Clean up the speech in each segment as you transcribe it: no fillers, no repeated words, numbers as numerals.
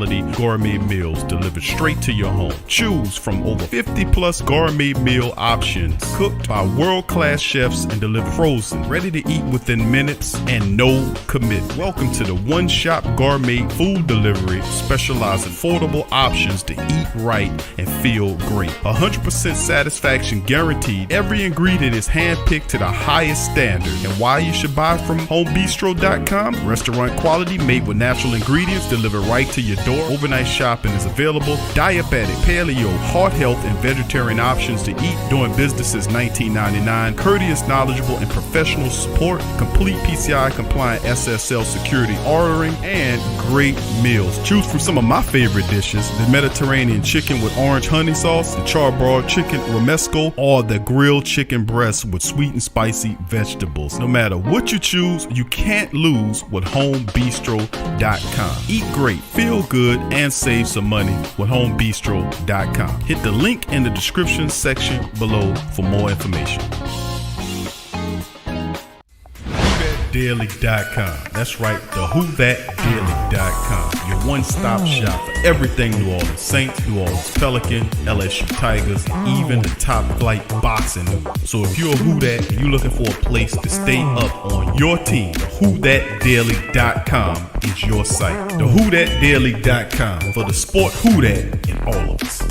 quality gourmet meals delivered straight to your home. Choose from over 50 plus gourmet meal options cooked by world-class chefs and delivered frozen, ready to eat within minutes and no commit. Welcome to the One Shop Gourmet Food Delivery, specializing affordable options to eat right and feel great. 100% satisfaction guaranteed. Every ingredient is handpicked to the highest standard. And why you should buy from homebistro.com? Restaurant quality made with natural ingredients delivered right to your door. Overnight shopping is available. Diabetic, paleo, heart health, and vegetarian options to eat. Doing business since 1999. Courteous, knowledgeable, and professional support. Complete PCI compliant SSL security ordering, and great meals. Choose from some of my favorite dishes: the Mediterranean chicken with orange honey sauce, the charbroiled chicken romesco, or the grilled chicken breast with sweet and spicy vegetables. No matter what you choose, you can't lose with homebistro.com. Eat great, feel good, and save some money with homebistro.com. Hit the link in the description section below for more information. WhoThatDaily.com. That's right, the WhoThatDaily.com. Your one-stop shop for everything New Orleans Saints, New Orleans Pelicans, LSU Tigers, and even the top flight boxing news. So if you're a Who That and you're looking for a place to stay up on your team, WhoThatDaily.com is your site. The WhoThatDaily.com for the sport Who That in all of us.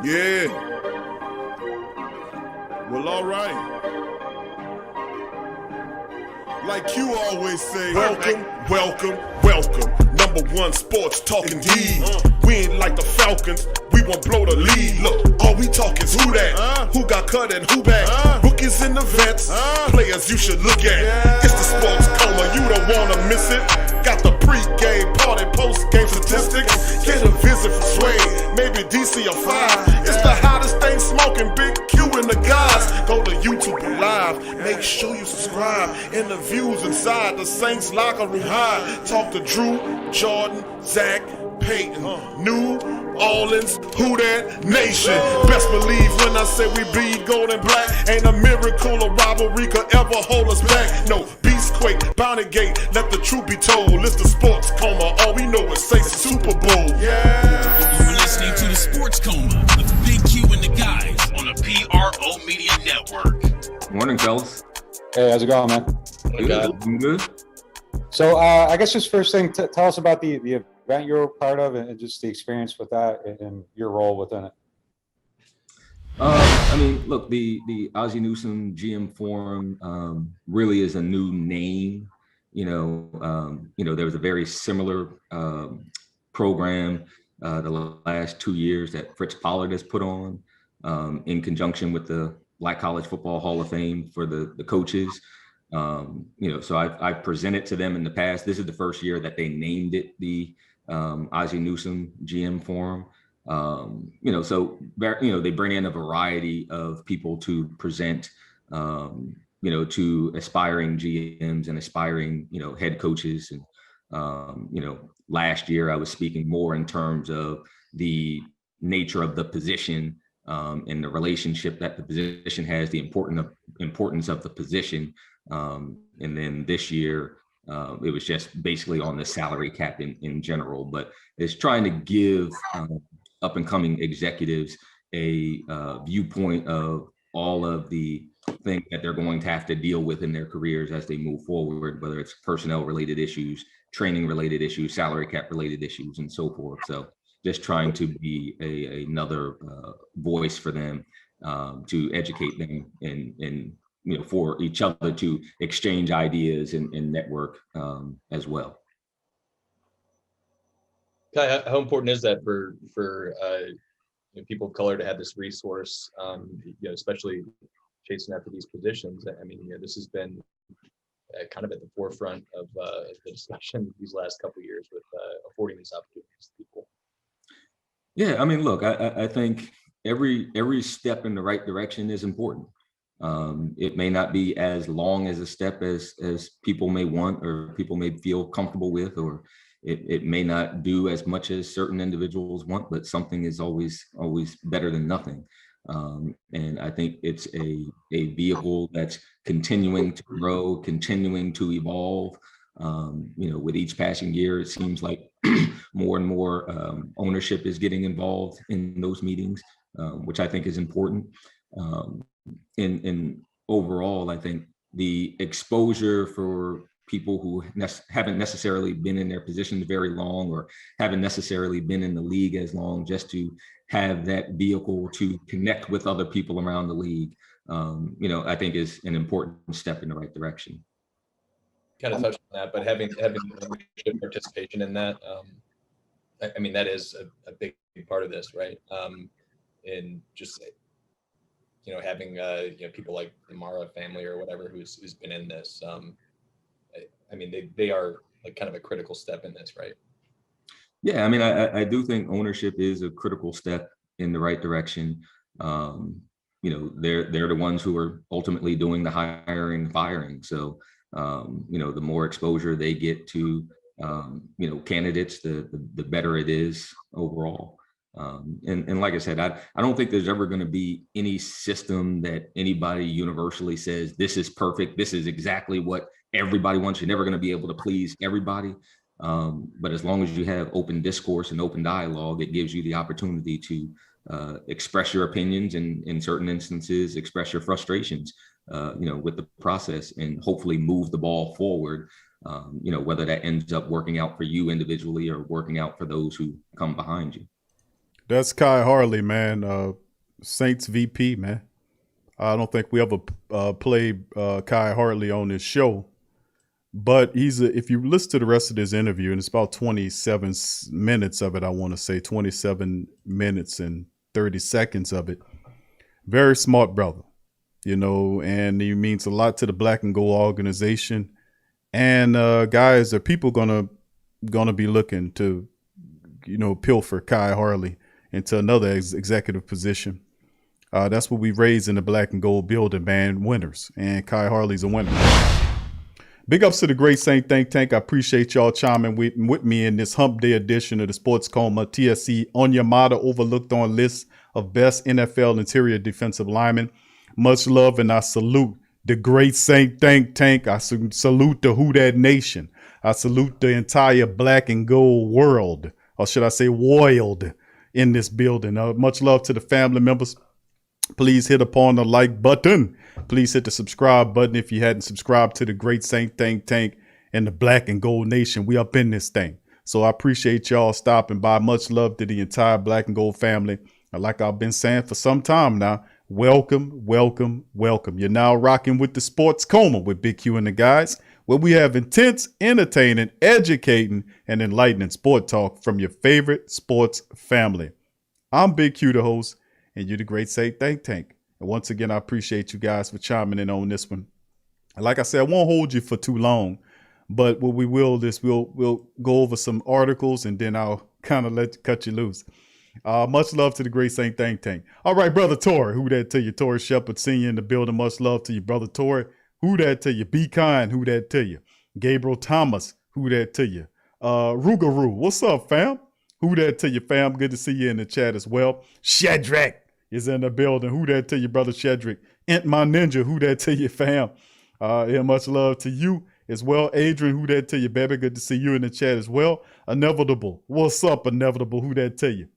Yeah. Well, all right. Like you always say, welcome, welcome, welcome. Number one sports talking D. We ain't like the Falcons, we won't blow the lead. Look, all we talk is who that, who got cut and who back. Rookies in the vets, players you should look at. It's the sports coma, you don't wanna miss it. Got the pre-game party, post-game statistics. Get a visit from Sway, maybe DC or 5. It's the hottest thing smoking, Big Q and the guys. Go to YouTube Live, make sure you subscribe. Interviews inside the Saints locker room high. Talk to Drew, Jordan, Zach, Peyton, New Orleans, Who That Nation. Best believe when I say we bleed gold and black. Ain't a miracle or rivalry could ever hold us back. No, Beastquake, Bounty Gate, let the truth be told. It's the sports coma, all we know is say Super Bowl. Yeah. You're listening to the Sports Coma with Big Q and the guys on the PRO Media Network. Morning, fellas. Hey, how's it going, man? Good. So I guess just first thing, tell us about the event you're a part of and just the experience with that and your role within it. I mean, look, the Ozzie Newsome GM Forum really is a new name. There was a very similar program the last 2 years that Fritz Pollard has put on in conjunction with the Black College Football Hall of Fame for the coaches. So I've presented to them in the past. This is the first year that they named it the Ozzie Newsome GM Forum. So they bring in a variety of people to present, to aspiring GMs and aspiring, head coaches. And, last year I was speaking more in terms of the nature of the position and the relationship that the position has, the importance of the position. And then this year, it was just basically on the salary cap in general, but it's trying to give up and coming executives a viewpoint of all of the things that they're going to have to deal with in their careers as they move forward, whether it's personnel related issues, training related issues, salary cap related issues, and so forth. So just trying to be another voice for them, to educate them and for each other to exchange ideas and network as well. Kai, how important is that for people of color to have this resource, especially chasing after these positions? I mean, this has been kind of at the forefront of the discussion these last couple of years with affording these opportunities to people. Yeah, I mean, look, I think every step in the right direction is important. It may not be as long as a step as people may want or people may feel comfortable with, or it may not do as much as certain individuals want, but something is always better than nothing. And I think it's a vehicle that's continuing to grow, continuing to evolve. With each passing year, it seems like more and more ownership is getting involved in those meetings, which I think is important. In overall, I think the exposure for people who haven't necessarily been in their positions very long or haven't necessarily been in the league as long, just to have that vehicle to connect with other people around the league, I think is an important step in the right direction. Kind of touched on that, but having leadership participation in that, I mean, that is a big part of this, right? And just having people like the Mara family or whatever who's been in this. I mean, they are like kind of a critical step in this, right? Yeah, I mean, I do think ownership is a critical step in the right direction. They're the ones who are ultimately doing the hiring and firing. So, the more exposure they get to, candidates, the better it is overall. And like I said, I don't think there's ever going to be any system that anybody universally says, this is perfect, this is exactly what everybody wants. You're never going to be able to please everybody. But as long as you have open discourse and open dialogue, it gives you the opportunity to express your opinions and in certain instances, express your frustrations, with the process and hopefully move the ball forward, whether that ends up working out for you individually or working out for those who come behind you. That's Kai Harley, man. Saints VP, man. I don't think we ever played Kai Harley on this show, but if you listen to the rest of this interview, and it's about 27 minutes of it, I want to say 27 minutes and 30 seconds of it. Very smart brother, and he means a lot to the Black and Gold organization. And guys, are people gonna be looking to, pilfer Kai Harley into another executive position? That's what we raised in the Black and Gold building, man. Winners, and Kai Harley's a winner. Big ups to the Great Saint Think Tank. I appreciate y'all chiming with me in this Hump Day edition of the Sports Coma. TSC Onyemata overlooked on list of best NFL interior defensive linemen. Much love, and I salute the Great Saint Think Tank. I salute the Who Dat Nation. I salute the entire Black and Gold world, or should I say world, in this building. Much love to the family members. Please hit upon the like button. Please hit the subscribe button if you hadn't subscribed to the Great Saint Think Tank and the Black and Gold Nation. We up in this thing. So I appreciate y'all stopping by. Much love to the entire Black and Gold family. And like I've been saying for some time now, welcome, welcome, welcome. You're now rocking with the Sports Coma with Big Q and the guys, where we have intense, entertaining, educating, and enlightening sport talk from your favorite sports family. I'm Big Q, the host, and you're the Great Saint Think Tank. And once again, I appreciate you guys for chiming in on this one. And like I said, I won't hold you for too long, but what we will is we'll go over some articles and then I'll kind of cut you loose. Much love to the Great Saint Think Tank. All right, Brother Torrey, who that to you? Torrey Shepard Sr. in the building. Much love to you, Brother Torrey. Who that to you? Be kind. Who that to you? Gabriel Thomas. Who that to you? Rugaroo. What's up, fam? Who that to you, fam? Good to see you in the chat as well. Shadrach is in the building. Who that to you, Brother Shadrach? Int my ninja. Who that to you, fam? Yeah, much love to you as well. Adrian, who that to you, baby? Good to see you in the chat as well. Inevitable. What's up, Inevitable? Who that to you?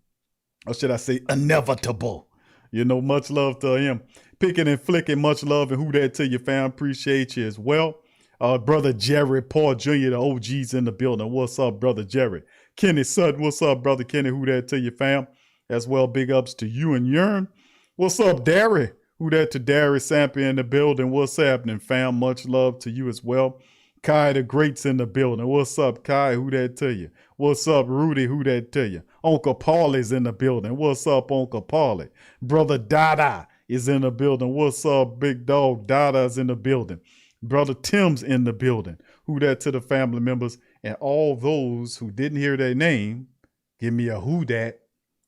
Or should I say inevitable? Much love to him. Picking and flicking, much love, and who that to you, fam? Appreciate you as well. Brother Jerry Paul Jr., the OG's in the building. What's up, Brother Jerry? Kenny Sutton, what's up, Brother Kenny? Who that to you, fam? As well, big ups to you and Yearn. What's up, Derry? Who that to Derry Sampi in the building? What's happening, fam? Much love to you as well. Kai the Great's in the building. What's up, Kai? Who that to you? What's up, Rudy? Who that to you? Uncle Paulie's in the building. What's up, Uncle Paulie? Brother Dada is in the building. What's up, big dog? Dada's in the building. Brother Tim's in the building. Who that to the family members? And all those who didn't hear their name, give me a who dat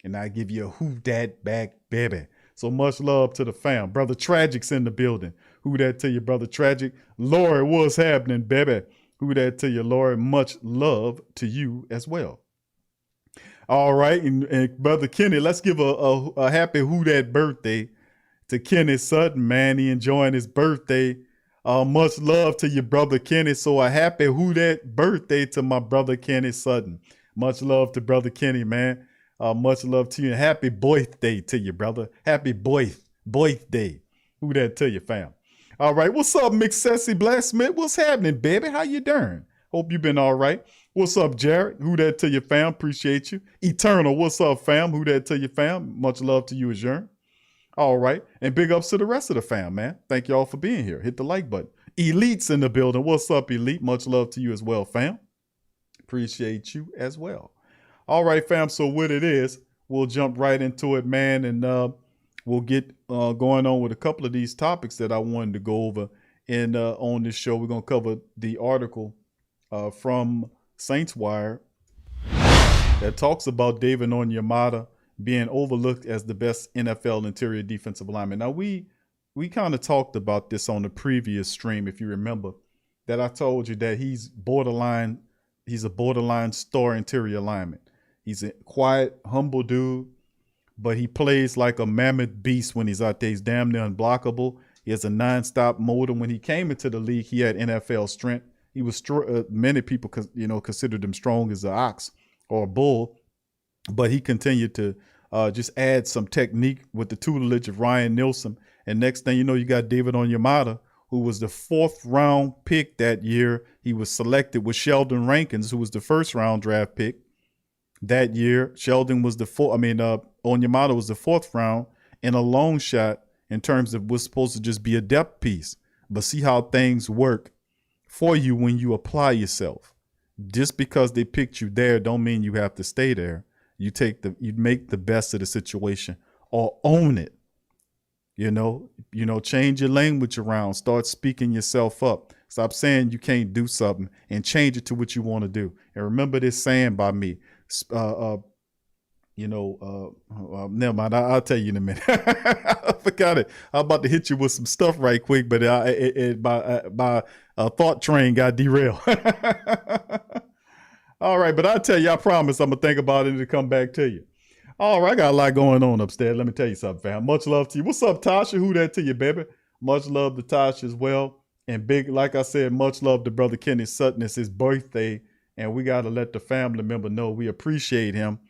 And I give you a who dat back, baby. So much love to the fam. Brother Tragic's in the building. Who that to you, Brother Tragic? Lord, what's happening, baby? Who that to you, Lord? Much love to you as well. All right, and Brother Kenny, let's give a happy who that birthday to Kenny Sutton, man. He enjoying his birthday. Much love to your brother Kenny. So a happy who that birthday to my brother Kenny Sutton. Much love to Brother Kenny, man. Much love to you. Happy birthday to you, brother. Happy birthday. Who that to you, fam? All right, what's up, McSessy Blacksmith? What's happening, baby? How you doing? Hope you been all right. What's up, Jared? Who that to your fam? Appreciate you. Eternal, what's up, fam? Who that to your fam? Much love to you, Adjourn. All right, and big ups to the rest of the fam, man. Thank y'all for being here. Hit the like button. Elite's in the building. What's up, Elite? Much love to you as well, fam. Appreciate you as well. All right, fam. So what it is, we'll jump right into it, man, and we'll get going on with a couple of these topics that I wanted to go over. And on this show, we're gonna cover the article from Saints Wire that talks about David Onyemata being overlooked as the best NFL interior defensive lineman. Now, we kind of talked about this on the previous stream, if you remember, that I told you that he's a borderline star interior lineman. He's a quiet, humble dude, but he plays like a mammoth beast when he's out there. He's damn near unblockable. He has a nonstop motor. When he came into the league, he had NFL strength. He was many people, considered him strong as an ox or a bull, but he continued to just add some technique with the tutelage of Ryan Nielsen. And next thing you know, you got David Onyemata, who was the 4th round pick that year. He was selected with Sheldon Rankins, who was the 1st round draft pick that year. Sheldon was Onyemata was the 4th round and a long shot in terms of what's supposed to just be a depth piece. But see how things work for you when you apply yourself. Just because they picked you there don't mean you have to stay there. You make the best of the situation or own it. Change your language around, start speaking yourself up. Stop saying you can't do something and change it to what you want to do. And remember this saying by me, never mind. I'll tell you in a minute. I forgot it. I'm about to hit you with some stuff right quick, but my thought train got derailed. All right, but I'll tell you, I promise I'm going to think about it and come back to you. All right, I got a lot going on upstairs. Let me tell you something, fam. Much love to you. What's up, Tasha? Who that to you, baby? Much love to Tasha as well. And big, like I said, much love to Brother Kenny Sutton. It's his birthday, and we got to let the family member know we appreciate him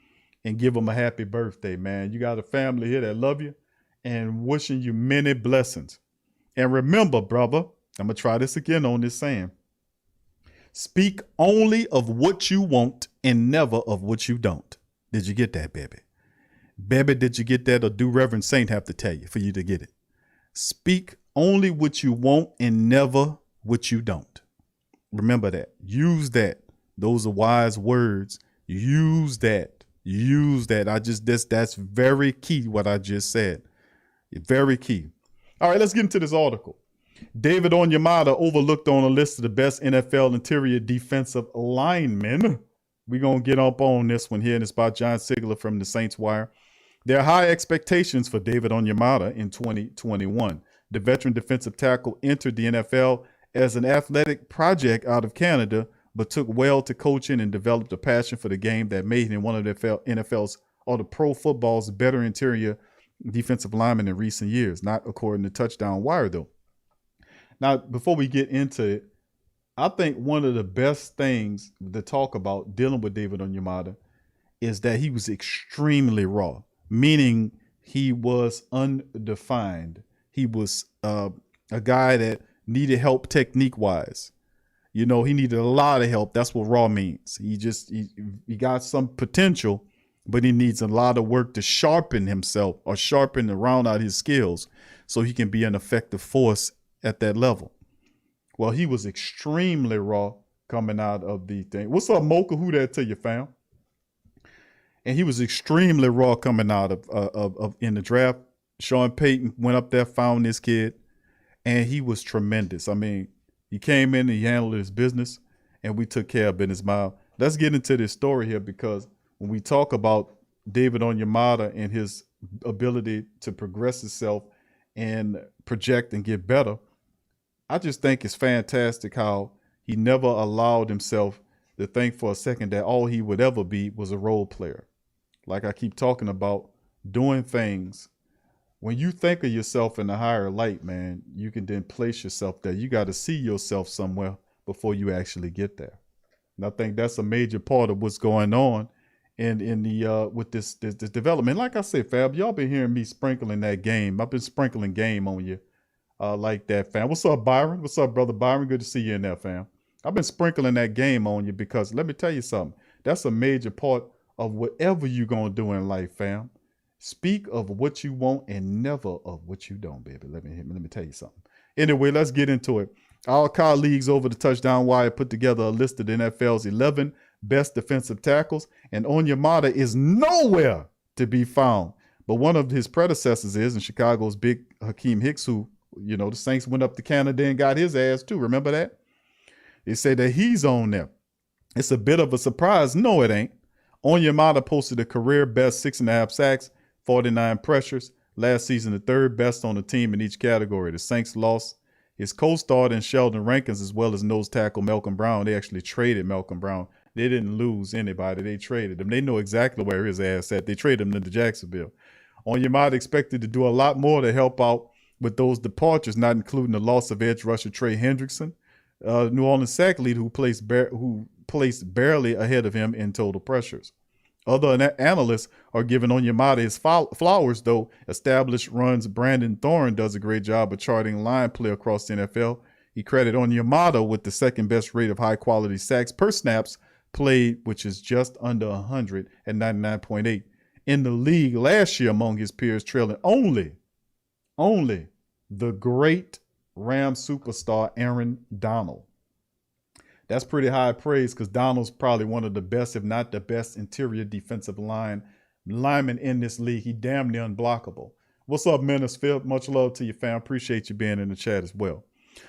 and give him a happy birthday, man. You got a family here that love you and wishing you many blessings. And remember, brother, I'm going to try this again on this saying. Speak only of what you want and never of what you don't. Did you get that, baby? Baby, did you get that? Or do Reverend Saint have to tell you for you to get it? Speak only what you want and never what you don't. Remember that. Use that. Those are wise words. Use that. Use that. That's very key, what I just said. Very key. All right, let's get into this article. David Onyemata overlooked on a list of the best NFL interior defensive linemen. We're going to get up on this one here, and it's by John Sigler from the Saints Wire. There are high expectations for David Onyemata in 2021. The veteran defensive tackle entered the NFL as an athletic project out of Canada, but took well to coaching and developed a passion for the game that made him one of the NFL's or the pro football's better interior defensive linemen in recent years, not according to Touchdown Wire, though. Now, before we get into it, I think one of the best things to talk about dealing with David Onyemata is that he was extremely raw, meaning he was undefined. He was a guy that needed help technique-wise. He needed a lot of help. That's what raw means. He got some potential, but he needs a lot of work to sharpen himself or sharpen and round out his skills so he can be an effective force at that level. Well, he was extremely raw coming out of the thing. What's up, Mocha? Who that to you, fam? And he was extremely raw coming out of in the draft. Sean Payton went up there, found this kid, and he was tremendous. I mean, he came in and he handled his business, and we took care of business. Let's get into this story here, because when we talk about David Onyemata and his ability to progress himself and project and get better, I just think it's fantastic how he never allowed himself to think for a second that all he would ever be was a role player. Like I keep talking about, doing things. When you think of yourself in a higher light, man, you can then place yourself there. You got to see yourself somewhere before you actually get there. And I think that's a major part of what's going on in the with this development. Like I said, Fab, y'all been hearing me sprinkling that game. I've been sprinkling game on you like that, fam. What's up, Byron? What's up, brother Byron? Good to see you in there, fam. I've been sprinkling that game on you because let me tell you something. That's a major part of whatever you're gonna do in life, fam. Speak of what you want and never of what you don't, baby. Let me tell you something. Anyway, let's get into it. Our colleagues over the Touchdown Wire put together a list of the NFL's 11 best defensive tackles, and Onyemata is nowhere to be found. But one of his predecessors is in Chicago's big Hakeem Hicks, who, you know, the Saints went up to Canada and got his ass too. Remember that? They say that he's on there. It's a bit of a surprise. No, it ain't. Onyemata posted a career best 6.5 sacks, 49 pressures. Last season, the third best on the team in each category. The Saints lost his co-star in Sheldon Rankins as well as nose tackle Malcolm Brown. They actually traded Malcolm Brown. They didn't lose anybody. They traded him. They know exactly where his ass at. They traded him to Jacksonville. Onyemata expected to do a lot more to help out with those departures, not including the loss of edge rusher Trey Hendrickson, New Orleans sack leader who placed barely ahead of him in total pressures. Other analysts are giving Onyemata his flowers, though. Established Runs Brandon Thorne does a great job of charting line play across the NFL. He credited Onyemata with the second best rate of high-quality sacks per snaps played, which is just under 100 at 99.8 in the league last year among his peers, trailing only the great Rams superstar Aaron Donald. That's pretty high praise because Donald's probably one of the best, if not the best, interior defensive lineman in this league. He damn near unblockable. What's up, Menace Phil? Much love to you, fam. Appreciate you being in the chat as well.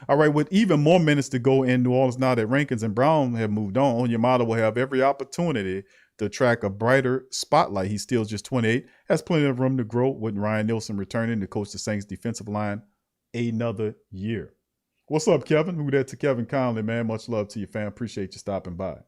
All right, with even more minutes to go in New Orleans now that Rankins and Brown have moved on, Onyemata will have every opportunity to attract a brighter spotlight. He's still just 28, has plenty of room to grow with Ryan Nielsen returning to coach the Saints defensive line another year. What's up, Kevin? Who that to Kevin Conley, man? Much love to you, fam. Appreciate you stopping by.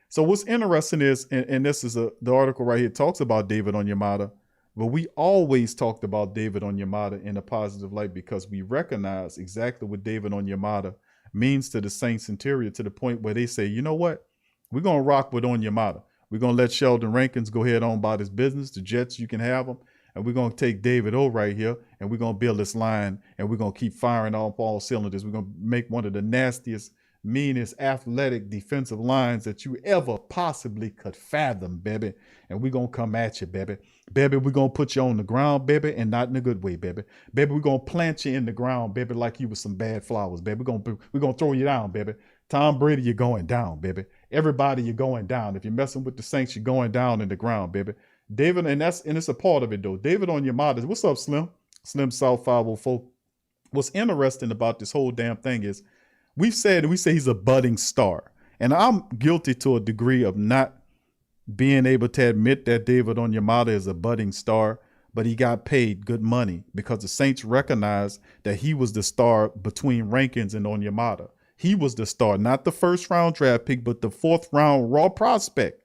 So what's interesting is, and this is the article right here talks about David Onyemata, but we always talked about David Onyemata in a positive light because we recognize exactly what David Onyemata means to the Saints interior to the point where they say, you know what? We're going to rock with Onyemata. We're going to let Sheldon Rankins go ahead on about his business. The Jets, you can have them. And we're going to take David O right here, and we're going to build this line, and we're going to keep firing off all cylinders. We're going to make one of the nastiest, meanest, athletic defensive lines that you ever possibly could fathom, baby. And we're going to come at you, baby. Baby, we're going to put you on the ground, baby, and not in a good way, baby. Baby, we're going to plant you in the ground, baby, like you was some bad flowers, baby. We're going to throw you down, baby. Tom Brady, you're going down, baby. Everybody, you're going down. If you're messing with the Saints, you're going down in the ground, baby. David, and it's a part of it though. David Onyemata, what's up, Slim? Slim South 504. What's interesting about this whole damn thing is we say he's a budding star. And I'm guilty to a degree of not being able to admit that David Onyemata is a budding star, but he got paid good money because the Saints recognized that he was the star between Rankins and Onyemata. He was the star, not the first round draft pick, but the fourth round raw prospect,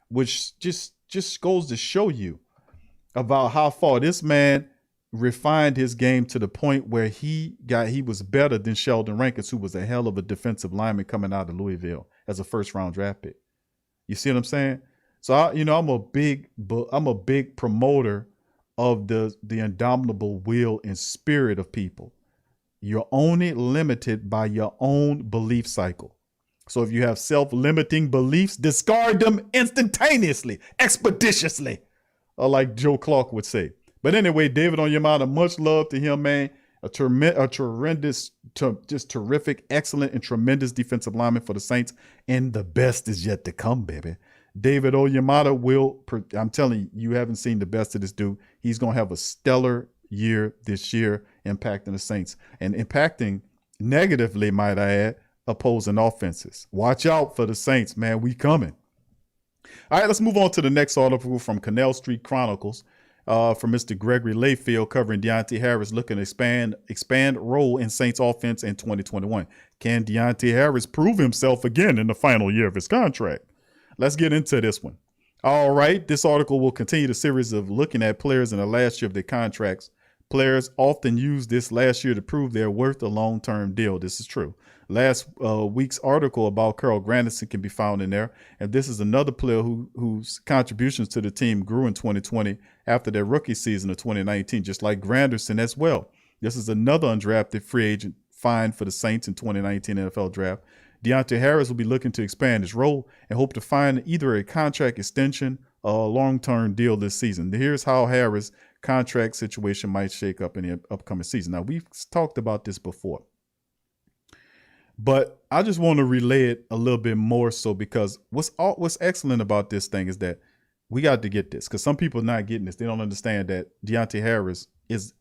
which just goes to show you about how far this man refined his game to the point where he was better than Sheldon Rankins, who was a hell of a defensive lineman coming out of Louisville as a first round draft pick. You see what I'm saying? So I'm a big promoter of the indomitable will and spirit of people. You're only limited by your own belief cycle. So if you have self-limiting beliefs, discard them instantaneously, expeditiously, like Joe Clark would say. But anyway, David Onyemata, much love to him, man. A tremendous, just terrific, excellent, and tremendous defensive lineman for the Saints. And the best is yet to come, baby. David Onyemata I'm telling you, you haven't seen the best of this dude. He's going to have a stellar year this year impacting the Saints. And impacting negatively, might I add, opposing offenses. Watch out for the Saints, man. We coming. All right, let's move on to the next article from Canal Street Chronicles from Mr. Gregory Layfield covering Deonte Harris looking to expand role in Saints offense in 2021. Can Deonte Harris prove himself again in the final year of his contract? Let's get into this one. All right, this article will continue the series of looking at players in the last year of their contracts. Players often use this last year to prove they're worth a long-term deal. This is true. Last week's article about Carl Granderson can be found in there. And this is another player whose contributions to the team grew in 2020 after their rookie season of 2019, just like Granderson as well. This is another undrafted free agent signed for the Saints in 2019 NFL Draft. Deonte Harris will be looking to expand his role and hope to find either a contract extension or a long-term deal this season. Here's how Harris' contract situation might shake up in the upcoming season. Now, we've talked about this before, but I just want to relay it a little bit more so because what's excellent about this thing is that we got to get this because some people are not getting this. They don't understand that Deonte Harris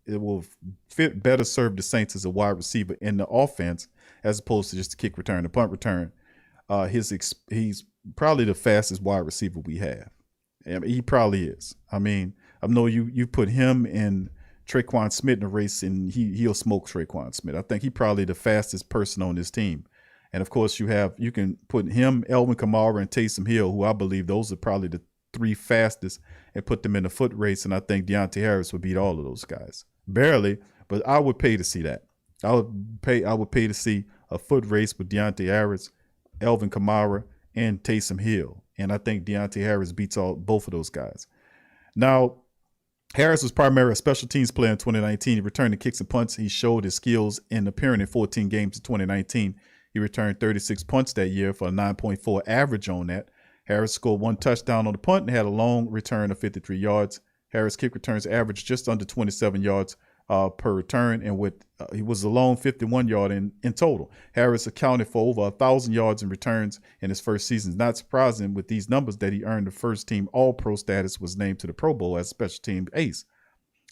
will fit better serve the Saints as a wide receiver in the offense as opposed to just a kick return, a punt return. He's probably the fastest wide receiver we have. I mean, he probably is. I mean, I know you put him and Traquan Smith in a race and he'll smoke Traquan Smith. I think he's probably the fastest person on this team. And of course you can put him, Elvin Kamara, and Taysom Hill, who I believe those are probably the three fastest, and put them in a foot race. And I think Deonte Harris would beat all of those guys. Barely, but I would pay to see that. I would pay to see a foot race with Deonte Harris, Elvin Kamara, and Taysom Hill. And I think Deonte Harris beats both of those guys. Now, Harris was primarily a special teams player in 2019. He returned to kicks and punts. He showed his skills in appearing in 14 games in 2019. He returned 36 punts that year for a 9.4 average on that. Harris scored 1 touchdown on the punt and had a long return of 53 yards. Harris' kick returns averaged just under 27 yards per return, and he was alone 51 yard in total. Harris accounted for over 1,000 yards in returns in his first season. Not surprising with these numbers that he earned the first team All-Pro status, was named to the Pro Bowl as special team ace.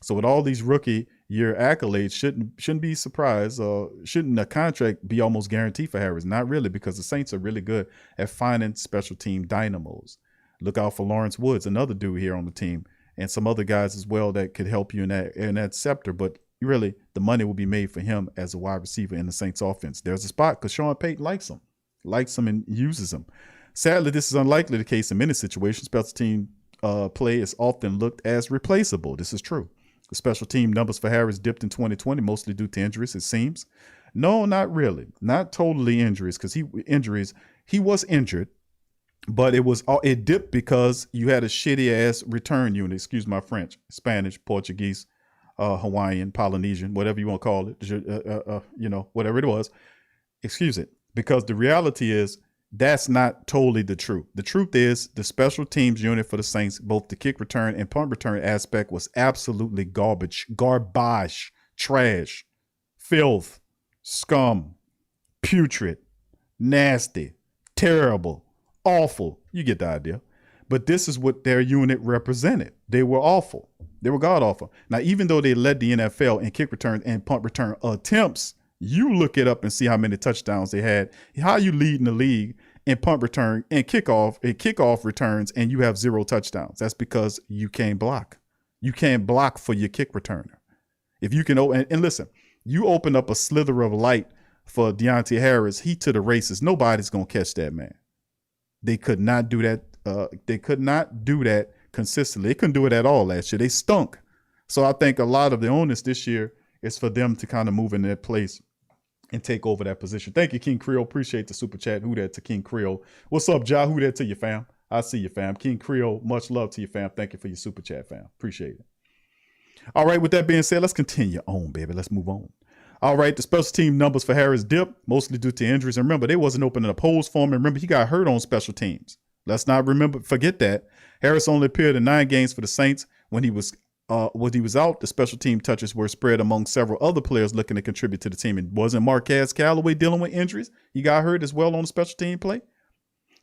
So with all these rookie year accolades, shouldn't be surprised. Shouldn't a contract be almost guaranteed for Harris? Not really, because the Saints are really good at finding special team dynamos. Look out for Lawrence Woods, another dude here on the team, and some other guys as well that could help you in that sector. But really, the money will be made for him as a wide receiver in the Saints offense. There's a spot because Sean Payton likes him and uses him. Sadly, this is unlikely the case in many situations. Special team play is often looked as replaceable. This is true. The special team numbers for Harris dipped in 2020, mostly due to injuries, it seems. No, not really. Not totally injuries, because he was injured, but it dipped because you had a shitty ass return unit. Excuse my French, Spanish, Portuguese, Hawaiian, Polynesian, whatever you want to call it, whatever it was. Excuse it, because the reality is that's not totally the truth. The truth is the special teams unit for the Saints, both the kick return and punt return aspect, was absolutely garbage, trash, filth, scum, putrid, nasty, terrible, awful. You get the idea. But this is what their unit represented. They were awful. They were god awful. Now, even though they led the NFL in kick return and punt return attempts, you look it up and see how many touchdowns they had. How you lead in the league in punt return and kickoff returns, and you have 0 touchdowns. That's because you can't block. You can't block for your kick returner. If you can, and listen, you open up a slither of light for Deonte Harris, he to the races. Nobody's gonna catch that man. They could not do that. They could not do that consistently. They couldn't do it at all last year. They stunk. So I think a lot of the onus this year is for them to kind of move in their place and take over that position. Thank you, King Creole. Appreciate the super chat. Who that to King Creole? What's up, Ja? Who that to you, fam? I see you, fam. King Creole, much love to you, fam. Thank you for your super chat, fam. Appreciate it. All right, with that being said, let's continue on, baby. Let's move on. All right, the special team numbers for Harris dipped, mostly due to injuries. And remember, they wasn't opening up holes for him. And remember, he got hurt on special teams. Let's not forget that. Harris only appeared in 9 games for the Saints. When he was out, the special team touches were spread among several other players looking to contribute to the team. It wasn't Marquez Callaway dealing with injuries. He got hurt as well on the special team play.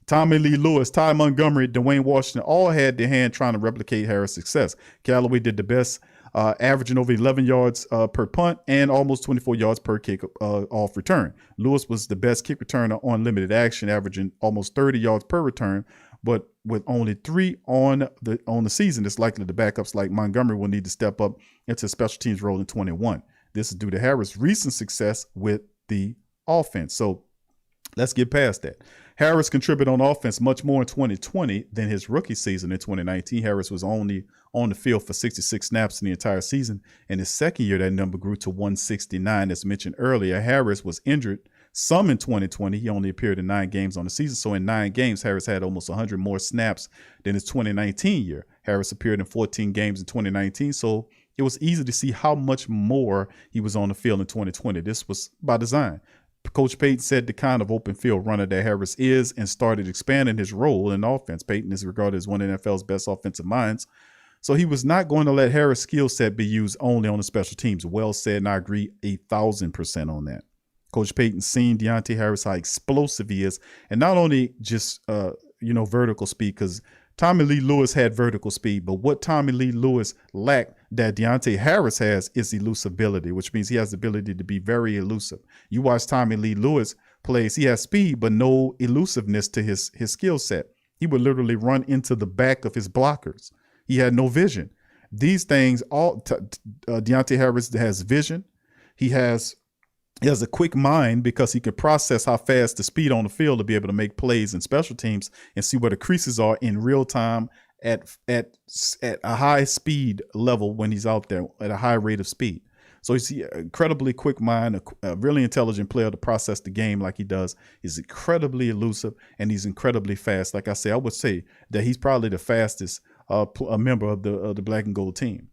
Tommy Lee Lewis, Ty Montgomery, Dwayne Washington all had their hand trying to replicate Harris' success. Callaway did the best, averaging over 11 yards per punt and almost 24 yards per kick off return. Lewis was the best kick returner on limited action, averaging almost 30 yards per return, But with only 3 on the season, it's likely the backups like Montgomery will need to step up into special teams role in 21. This is due to Harris' recent success with the offense. So let's get past that. Harris contributed on offense much more in 2020 than his rookie season in 2019. Harris was only on the field for 66 snaps in the entire season. In his second year, that number grew to 169. As mentioned earlier, Harris was injured some in 2020. He only appeared in 9 games on the season. So in 9 games, Harris had almost 100 more snaps than his 2019 year. Harris appeared in 14 games in 2019. So it was easy to see how much more he was on the field in 2020. This was by design. Coach Payton said the kind of open field runner that Harris is and started expanding his role in offense. Payton is regarded as one of NFL's best offensive minds. So he was not going to let Harris' skill set be used only on the special teams. Well said, and I agree 1,000% on that. Coach Payton seen Deonte Harris, how explosive he is, and not only just vertical speed, because Tommy Lee Lewis had vertical speed, but what Tommy Lee Lewis lacked that Deonte Harris has is elusibility, which means he has the ability to be very elusive. You watch Tommy Lee Lewis plays, he has speed, but no elusiveness to his skill set. He would literally run into the back of his blockers. He had no vision. These things, Deonte Harris has vision. He has a quick mind because he can process how fast the speed on the field to be able to make plays in special teams and see where the creases are in real time at a high speed level when he's out there at a high rate of speed. So he's an incredibly quick mind, a really intelligent player to process the game like he does. He's incredibly elusive and he's incredibly fast. Like I say, I would say that he's probably the fastest a member of the black and gold team.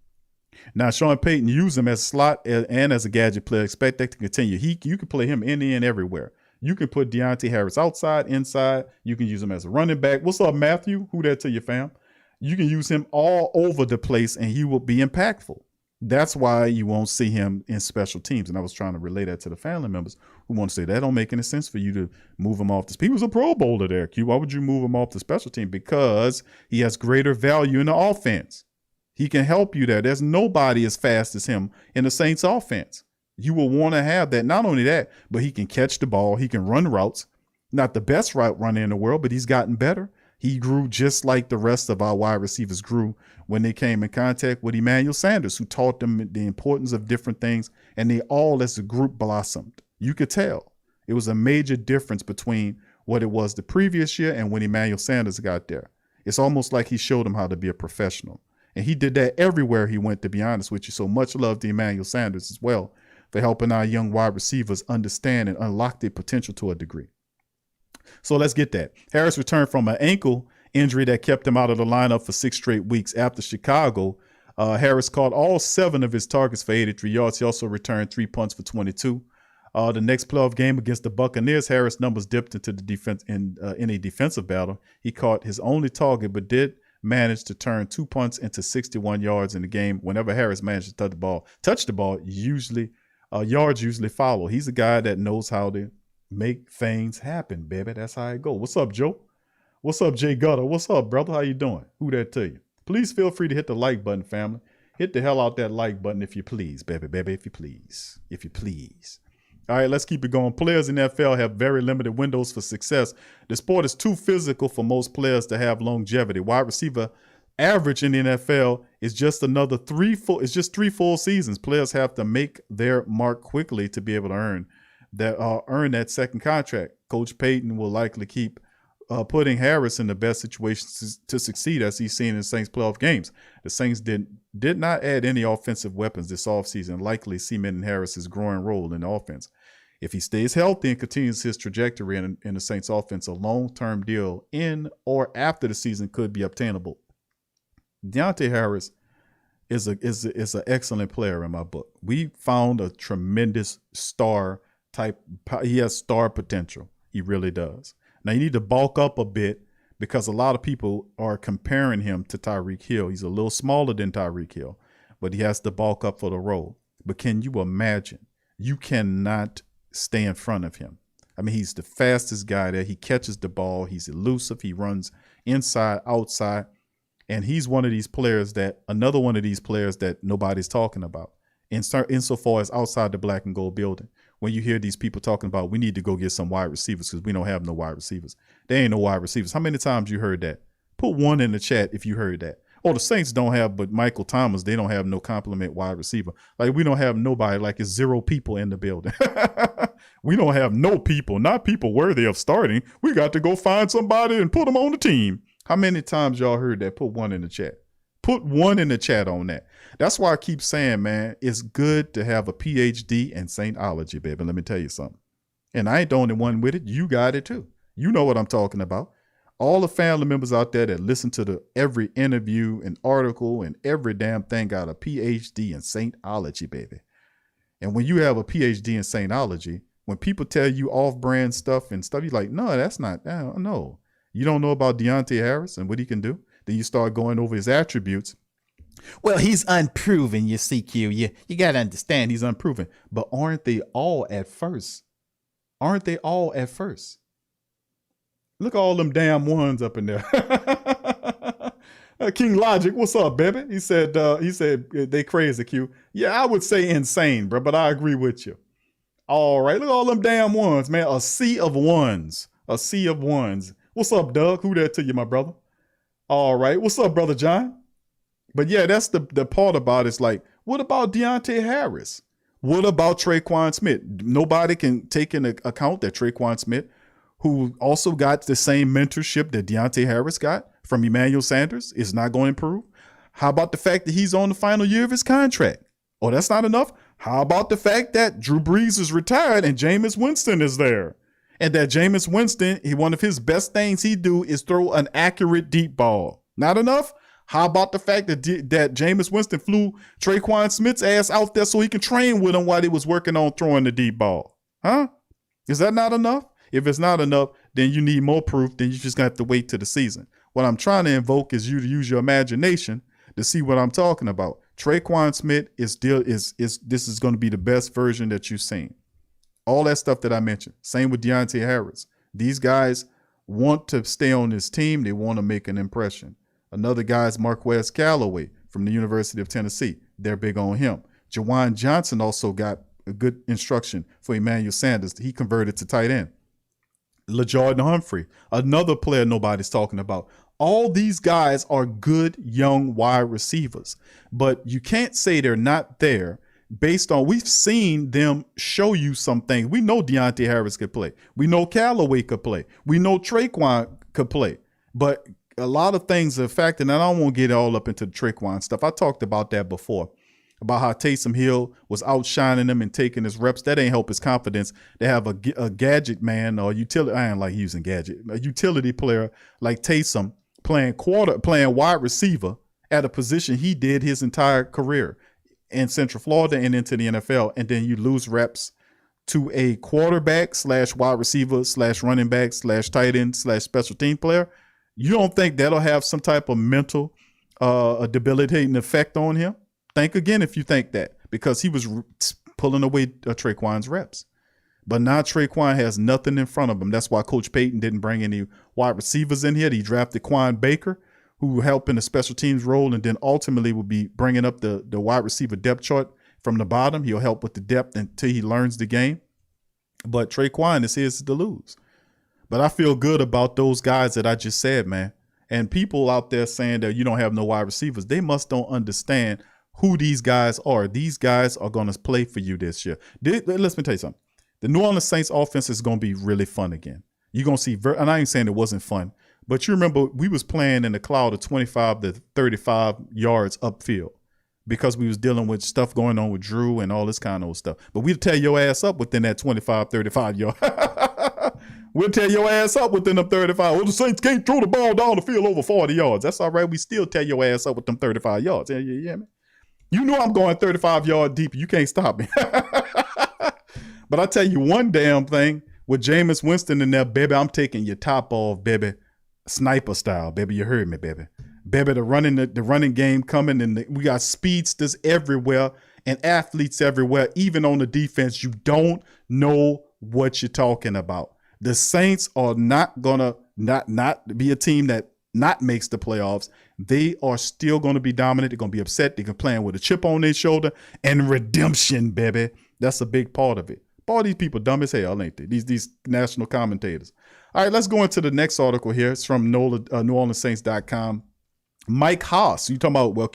Now, Sean Payton used him as a slot and as a gadget player. Expect that to continue. You can play him any and everywhere. You can put Deonte Harris outside, inside. You can use him as a running back. What's up, Matthew? Who that to you, fam? You can use him all over the place, and he will be impactful. That's why you won't see him in special teams. And I was trying to relay that to the family members who want to say that don't make any sense for you to move him off. He was a Pro Bowler there, Q. Why would you move him off the special team? Because he has greater value in the offense. He can help you there. There's nobody as fast as him in the Saints offense. You will want to have that. Not only that, but he can catch the ball. He can run routes. Not the best route runner in the world, but he's gotten better. He grew just like the rest of our wide receivers grew when they came in contact with Emmanuel Sanders, who taught them the importance of different things, and they all as a group blossomed. You could tell. It was a major difference between what it was the previous year and when Emmanuel Sanders got there. It's almost like he showed them how to be a professional. And he did that everywhere he went, to be honest with you. So much love to Emmanuel Sanders as well for helping our young wide receivers understand and unlock their potential to a degree. So let's get that. Harris returned from an ankle injury that kept him out of the lineup for 6 straight weeks after Chicago. Harris caught all 7 of his targets for 83 yards. He also returned 3 punts for 22. The next playoff game against the Buccaneers, Harris' numbers dipped into the defense in a defensive battle. He caught his only target, but did managed to turn 2 punts into 61 yards in the game. Whenever Harris managed to touch the ball, usually yards usually follow. He's a guy that knows how to make things happen, baby. That's how it goes. What's up, Joe? What's up, Jay Gutter? What's up, brother? How you doing? Who that to you? Please feel free to hit the like button, family. Hit the hell out that like button if you please, baby, if you please. If you please. All right, let's keep it going. Players in the NFL have very limited windows for success. The sport is too physical for most players to have longevity. Wide receiver average in the NFL is just three full seasons. Players have to make their mark quickly to be able to earn that second contract. Coach Payton will likely keep putting Harris in the best situations to succeed, as he's seen in Saints playoff games. The Saints did not add any offensive weapons this offseason, likely cementing Harris's growing role in the offense. If he stays healthy and continues his trajectory in the Saints offense, a long-term deal in or after the season could be obtainable. Deonte Harris is an excellent player in my book. We found a tremendous star type. He has star potential. He really does. Now you need to bulk up a bit because a lot of people are comparing him to Tyreek Hill. He's a little smaller than Tyreek Hill, but he has to bulk up for the role. But can you imagine? You cannot stay in front of him. I mean, he's the fastest guy there. He catches the ball. He's elusive. He runs inside, outside. And he's another one of these players that nobody's talking about insofar as outside the black and gold building. when you hear these people talking about we need to go get some wide receivers because we don't have no wide receivers. There ain't no wide receivers. How many times you heard that? Put one in the chat if you heard that. Oh, the Saints don't have, but Michael Thomas, they don't have no compliment wide receiver. Like, we don't have nobody, like it's 0 people in the building. We don't have no people, not people worthy of starting. We got to go find somebody and put them on the team. How many times y'all heard that? Put one in the chat. Put one in the chat on that. That's why I keep saying, man, it's good to have a PhD in Saintology, baby. Let me tell you something. And I ain't the only one with it. You got it too. You know what I'm talking about. All the family members out there that listen to every interview and article and every damn thing got a PhD in Saintology, baby. And when you have a PhD in Saintology, when people tell you off-brand stuff and stuff, you're like, no, that's not, no. You don't know about Deonte Harris and what he can do. Then you start going over his attributes. Well, he's unproven, you see, Q. You got to understand he's unproven. But aren't they all at first? Aren't they all at first? Look at all them damn ones up in there. King Logic, what's up, baby? He said they crazy, Q. Yeah, I would say insane, bro, but I agree with you. All right, look at all them damn ones, man. A sea of ones. A sea of ones. What's up, Doug? Who that to you, my brother? All right. What's up, Brother John? But yeah, that's the part about it. It's like, what about Deonte Harris? What about Traquan Smith? Nobody can take into account that Traquan Smith, who also got the same mentorship that Deonte Harris got from Emmanuel Sanders, is not going to improve. How about the fact that he's on the final year of his contract? Oh, that's not enough? How about the fact that Drew Brees is retired and Jameis Winston is there? And that Jameis Winston, one of his best things he do is throw an accurate deep ball. Not enough? How about the fact that Jameis Winston flew Traquan Smith's ass out there so he can train with him while he was working on throwing the deep ball? Huh? Is that not enough? If it's not enough, then you need more proof. Then you just got to wait to the season. What I'm trying to invoke is you to use your imagination to see what I'm talking about. Traquan Smith this is going to be the best version that you've seen. All that stuff that I mentioned. Same with Deonte Harris. These guys want to stay on this team. They want to make an impression. Another guy is Marquez Callaway from the University of Tennessee. They're big on him. Jawan Johnson also got a good instruction for Emmanuel Sanders. He converted to tight end. LaJordan Humphrey, another player nobody's talking about. All these guys are good young wide receivers, but you can't say they're not there based on we've seen them show you some things. We know Deonte Harris could play. We know Callaway could play. We know Traquan could play. But a lot of things are a fact, and I don't want to get all up into the Traquan stuff. I talked about that before, about how Taysom Hill was outshining him and taking his reps. That ain't help his confidence. They have a gadget man or utility. I ain't like using gadget. A utility player like Taysom playing wide receiver at a position he did his entire career in Central Florida and into the NFL, and then you lose reps to a quarterback / wide receiver / running back / tight end / special team player. You don't think that'll have some type of mental a debilitating effect on him? Think again if you think that, because he was pulling away Traquan's reps. But now Traquan has nothing in front of him. That's why Coach Payton didn't bring any wide receivers in here. He drafted Quan Baker, who will help in the special teams role, and then ultimately will be bringing up the wide receiver depth chart from the bottom. He'll help with the depth until he learns the game. But Traquan is his to lose. But I feel good about those guys that I just said, man. And people out there saying that you don't have no wide receivers, they must don't understand who these guys are. These guys are going to play for you this year. Let me tell you something. The New Orleans Saints offense is going to be really fun again. You're going to see, and I ain't saying it wasn't fun, but you remember we was playing in the cloud of 25 to 35 yards upfield because we was dealing with stuff going on with Drew and all this kind of stuff. But we'd tear your ass up within that 25, 35 yard. We'll tear your ass up within them 35. Well, the Saints can't throw the ball down the field over 40 yards. That's all right. We still tear your ass up with them 35 yards. Yeah, man. You know I'm going 35 yards deep. You can't stop me. But I tell you one damn thing, with Jameis Winston in there, baby, I'm taking your top off, baby. Sniper style, baby. You heard me, baby. Baby, the running game coming, and we got speedsters everywhere and athletes everywhere, even on the defense. You don't know what you're talking about. The Saints are not gonna not be a team that not makes the playoffs. They are still going to be dominant. They're going to be upset. They're playing with a chip on their shoulder and redemption, baby. That's a big part of it. All these people dumb as hell, ain't they? These national commentators. All right, let's go into the next article here. It's from NewOrleansSaints.com. Mike Haas. You talking about, well,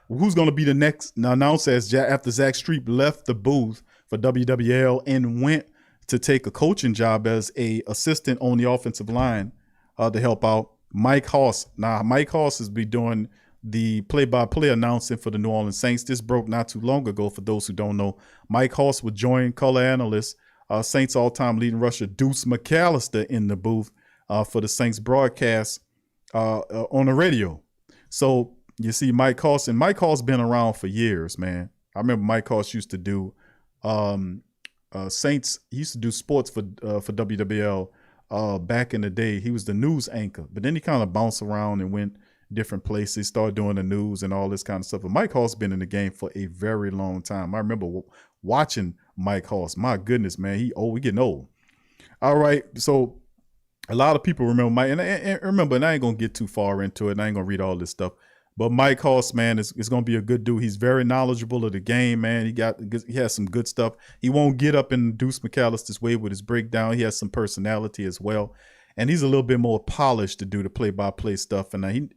who's going to be the next announcer after Zach Streep left the booth for WWL and went to take a coaching job as a assistant on the offensive line to help out? Mike Haas. Now, Mike Haas is be doing the play-by-play announcing for the New Orleans Saints. This broke not too long ago. For those who don't know, Mike Haas would join color analyst, Saints all-time leading rusher Deuce McAllister in the booth for the Saints broadcast on the radio. So you see Mike Haas, and Mike Haas been around for years, man. I remember Mike Haas used to do Saints. He used to do sports for WWL back in the day. He was the news anchor, but then he kind of bounced around and went different places, started doing the news and all this kind of stuff. But Mike Haas been in the game for a very long time. I remember watching Mike Haas. My goodness, man, we getting old. All right, so a lot of people remember Mike, and remember, and I ain't gonna get too far into it, and I ain't gonna read all this stuff. But Mike Haas, man, is gonna be a good dude. He's very knowledgeable of the game, man. He has some good stuff. He won't get up in Deuce McAllister's way with his breakdown. He has some personality as well. And he's a little bit more polished to do the play-by-play stuff. And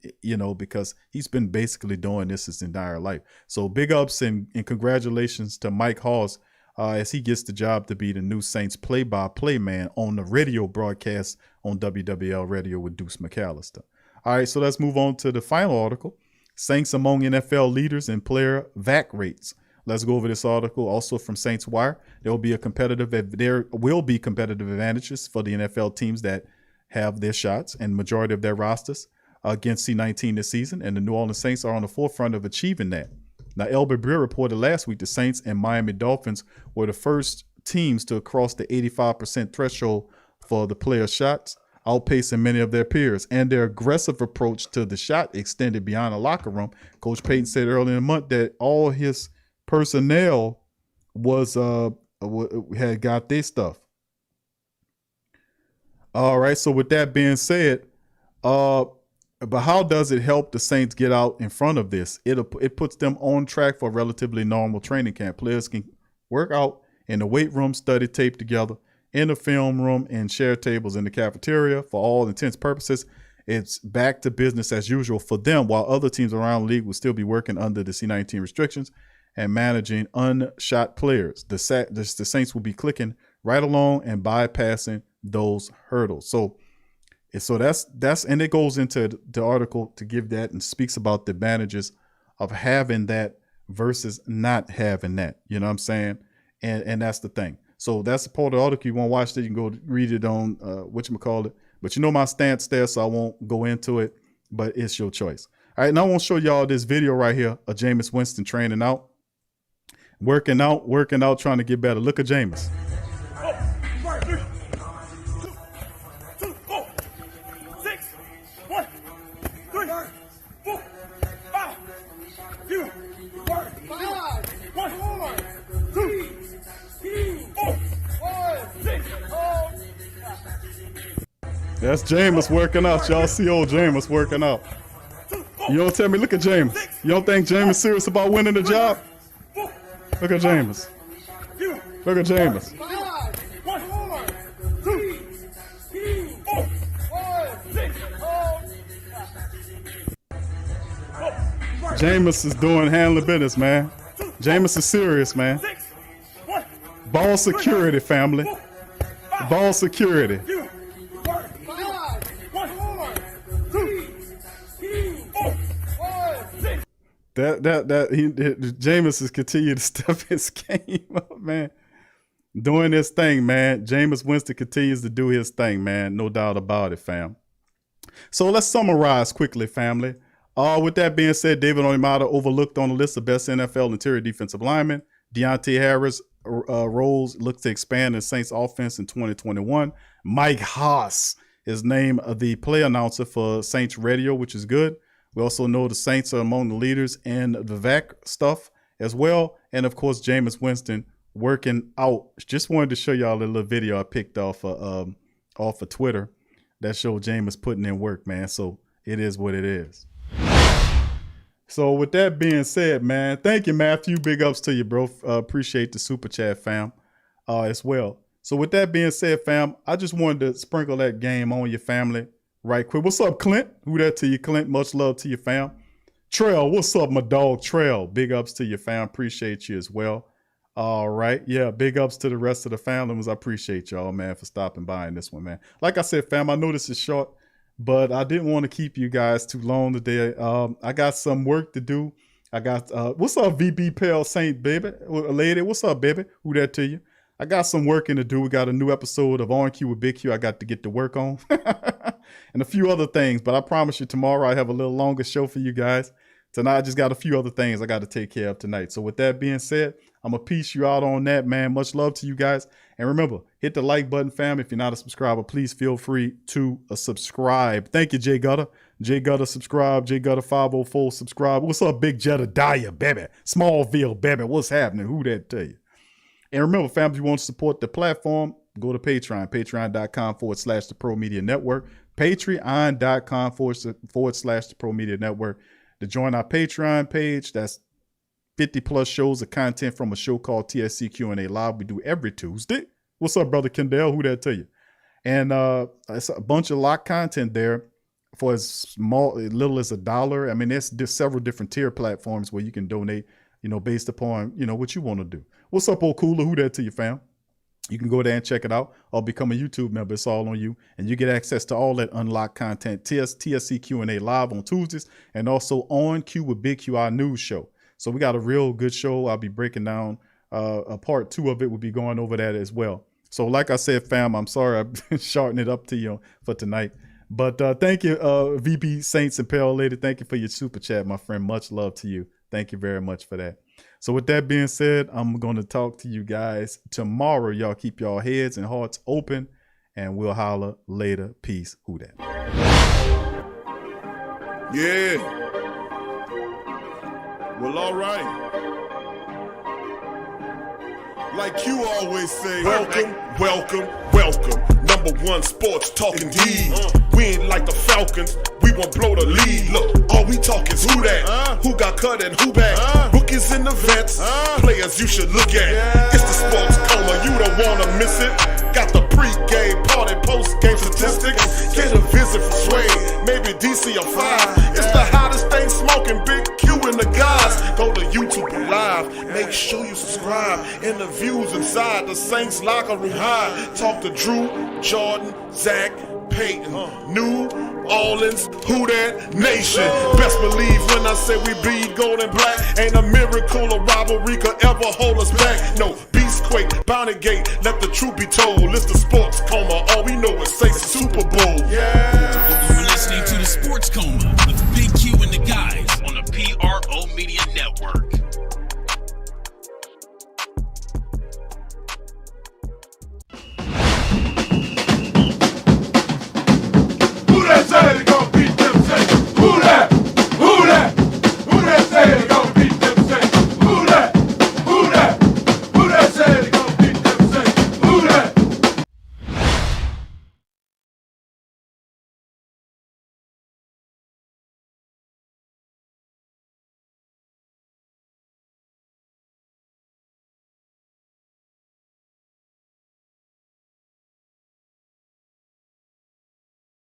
because he's been basically doing this his entire life. So big ups and congratulations to Mike Haas as he gets the job to be the new Saints play-by-play man on the radio broadcast on WWL Radio with Deuce McAllister. All right, so let's move on to the final article. Saints among NFL leaders in player VAC rates. Let's go over this article also from Saints Wire. There will be competitive advantages for the NFL teams that have their shots and majority of their rosters against C-19 this season, and the New Orleans Saints are on the forefront of achieving that. Now, Elbert Breer reported last week the Saints and Miami Dolphins were the first teams to cross the 85% threshold for the player shots, outpacing many of their peers, and their aggressive approach to the shot extended beyond the locker room. Coach Payton said earlier in the month that all his personnel had got their stuff. All right, so with that being said, but how does it help the Saints get out in front of this? It puts them on track for a relatively normal training camp. Players can work out in the weight room, study tape together, in the film room, and share tables in the cafeteria. For all intents and purposes, it's back to business as usual for them, while other teams around the league will still be working under the C-19 restrictions and managing unshot players. The Saints will be clicking right along and bypassing those hurdles. So that's and it goes into the article to give that and speaks about the advantages of having that versus not having that. You know what I'm saying? And that's the thing. So that's the part of the article. You want to watch it, you can go read it on whatchamacallit. But you know my stance there, so I won't go into it, but it's your choice. All right, now I want to show y'all this video right here of Jameis Winston training out, working out, trying to get better. Look at Jameis. That's Jameis working out. Y'all see old Jameis working out. You don't tell me, look at Jameis. You don't think Jameis serious about winning the job? Look at Jameis. Look at Jameis. Jameis is handling business, man. Jameis is serious, man. Ball security, family. Ball security. Jameis is continuing to step his game up, man. Doing his thing, man. Jameis Winston continues to do his thing, man. No doubt about it, fam. So let's summarize quickly, family. With that being said, David Onyemata overlooked on the list of best NFL interior defensive linemen. Deonte Harris roles look to expand the Saints offense in 2021. Mike Haas is named the play announcer for Saints radio, which is good. We also know the Saints are among the leaders in the VAC stuff as well. And of course, Jameis Winston working out. Just wanted to show y'all a little video I picked off of Twitter that showed Jameis putting in work, man. So it is what it is. So with that being said, man, thank you, Matthew. Big ups to you, bro. Appreciate the super chat, fam. as well. So with that being said, fam, I just wanted to sprinkle that game on your family right quick. What's up, Clint? Who that to you, Clint? Much love to your fam. Trail, what's up, my dog? Trail, big ups to your fam. Appreciate you as well. All right. Yeah, big ups to the rest of the family. I appreciate y'all, man, for stopping by in this one, man. Like I said, fam, I know this is short, but I didn't want to keep you guys too long today. I got some work to do. I got, what's up, VB Pale Saint, baby? Lady, what's up, baby? Who that to you? I got some working to do. We got a new episode of On Q with Big Q I got to get to work on. And a few other things, but I promise you tomorrow I have a little longer show for you guys. Tonight I just got a few other things I got to take care of tonight. So with that being said, I'm going to peace you out on that, man. Much love to you guys. And remember, hit the like button, fam. If you're not a subscriber, please feel free to subscribe. Thank you, Jay Gutter. Jay Gutter, subscribe. Jay Gutter 504, subscribe. What's up, Big Jedediah, baby? Smallville, baby. What's happening? Who that tell you? And remember, fam, if you want to support the platform, go to Patreon, patreon.com/the Pro Media Network, patreon.com/the Pro Media Network. To join our Patreon page, that's 50 plus shows of content from a show called TSC Q&A Live. We do every Tuesday. What's up, brother Kendall? Who that tell you? And it's a bunch of locked content there for as little as $1. I mean, there's several different tier platforms where you can donate, based upon, what you want to do. What's up, old cooler? Who that to you, fam? You can go there and check it out or become a YouTube member. It's all on you. And you get access to all that unlocked content. TSC Q&A Live on Tuesdays and also On Q with Big Q, our news show. So we got a real good show. I'll be breaking down a part 2 of it. We'll be going over that as well. So like I said, fam, I'm sorry I'm shorting it up to you for tonight. But thank you, VP Saints and Pale Lady. Thank you for your super chat, my friend. Much love to you. Thank you very much for that. So with that being said, I'm going to talk to you guys tomorrow. Y'all keep y'all heads and hearts open, and we'll holler later. Peace. Who that? Yeah. Well, all right. Like you always say, welcome, welcome, welcome. #1 sports talking D. We ain't like the Falcons, we won't blow the lead. Look, all we talk is who that, who got cut and who back. Rookies and the vets, players you should look at. It's the sports coma, you don't wanna miss it. Got the pre-game party, post-game statistics. Get a visit from Sway, maybe DC or 5. It's the hottest thing smoking, Big Q and the guys. Go to YouTube Live, make sure you subscribe. Interviews inside the Saints locker room high. Talk to Drew, Jordan, Zach, Peyton, New Orleans, who that nation. Best believe when I say we bleed gold and black. Ain't a miracle or rivalry could ever hold us back. No, Beastquake, Bounty Gate, let the truth be told. It's the sports coma, all we know is say Super Bowl. Yeah. You're listening to the Sports Coma.